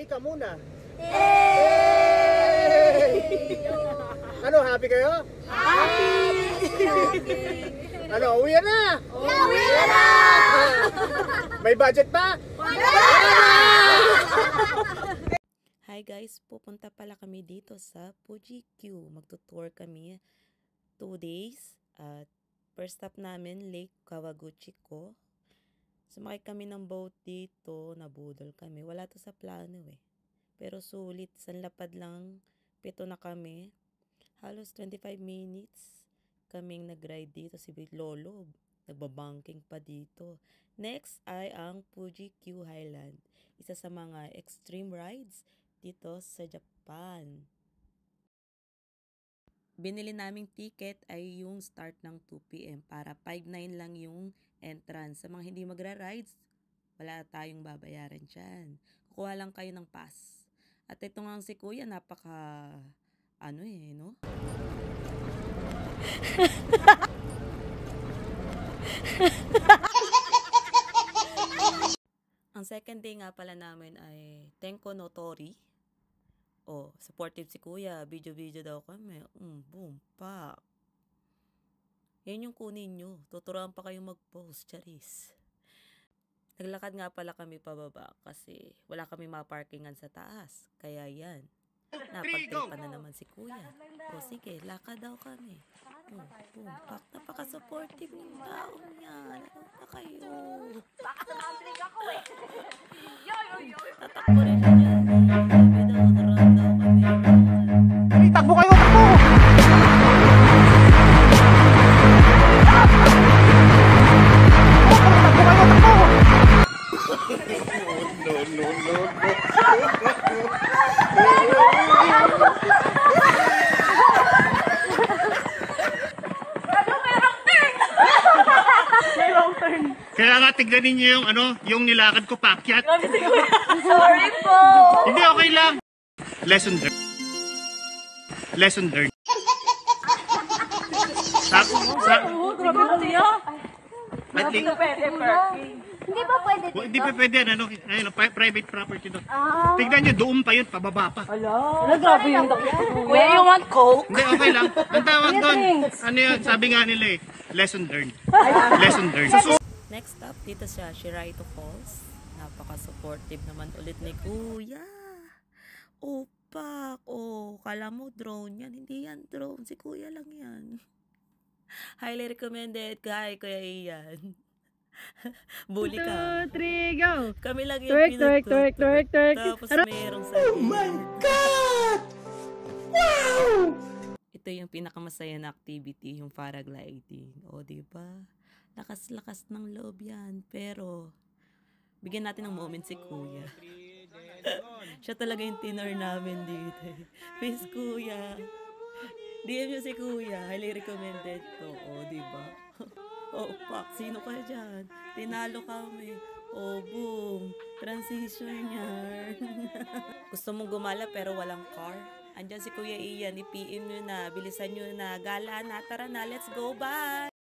ka muna. Hey! Ano, happy kayo? Happy! Ano, uwi na? Uwi na! May budget pa? Wala! Hi guys, pupunta pala kami dito sa Fuji Q. Magtutour kami 2 days at first stop namin Lake Kawaguchiko. Sumakay kami ng boat dito, nabudol kami. Wala to sa plano eh. Pero sulit, sanlapad lang, 7 na kami. Halos 25 minutes kaming nag-ride dito si Lolo. Nagbabanking pa dito. Next ay ang Fuji Q Highland. Isa sa mga extreme rides dito sa Japan. Binili naming ticket ay yung start ng 2 PM para 5.9 lang yung entrance. Sa mga hindi magra-rides, wala tayong babayaran dyan. Kukuha lang kayo ng pass. At ito nga si Kuya, napaka no? Ang second day nga pala namin ay Tenko no Tori. Oh, supportive si Kuya. Video-video daw kami. Boom, pak. Yan yung kunin nyo. Tuturuan pa kayong mag-post, charis. Naglakad nga pala kami pababa kasi wala kami maparkingan sa taas. Kaya yan. Napagtripan na naman si Kuya. O sige, lakad daw kami. Boom, pak. Napaka-supportive ng taong yan. Ano pa kayo? Tatakbo rin siya dyan. Sabi daw, naran daw kami. Ay, takbo kayo, takbo! Kaya nga tignan ninyo yung yung nilakad ko paakyat. Sorry po! Hindi, okay lang. Lesson learned. Lesson learned. Hindi ba pwede dito? Hindi pa pwede private property doon. Tignan nyo, doon pa yun, pababa pa. Grabe yung Kuya, you want Coke? Hindi, okay lang. Ang tawag doon, ano yun, sabi nga nila lesson learned. Lesson learned. Next stop, dito siya, Shiraito Falls. Napaka-supportive naman ulit ni Kuya. Opak, kala mo drone yan. Hindi yan drone, si Kuya lang yan. Highly recommended, Kuya Ian. Bully ka. 2, 3, go! Kami lang yung Twerk. Tapos merong sa Oh my God! Wow! Ito yung pinakamasaya na activity, yung paragliding. O, diba? Lakas-lakas ng loob yan. Pero, bigyan natin ng moment si Kuya. Siya talaga yung tinor namin dito. Peace, Kuya. DM nyo si Kuya. Highly recommended to. O, diba? Pak, sino ka dyan? Tinalo kami. Boom. Transition yan. Gusto mong gumala pero walang car? Andyan si Kuya Ian. I-PM nyo na. Bilisan nyo na. Gala na. Tara na. Let's go. Bye!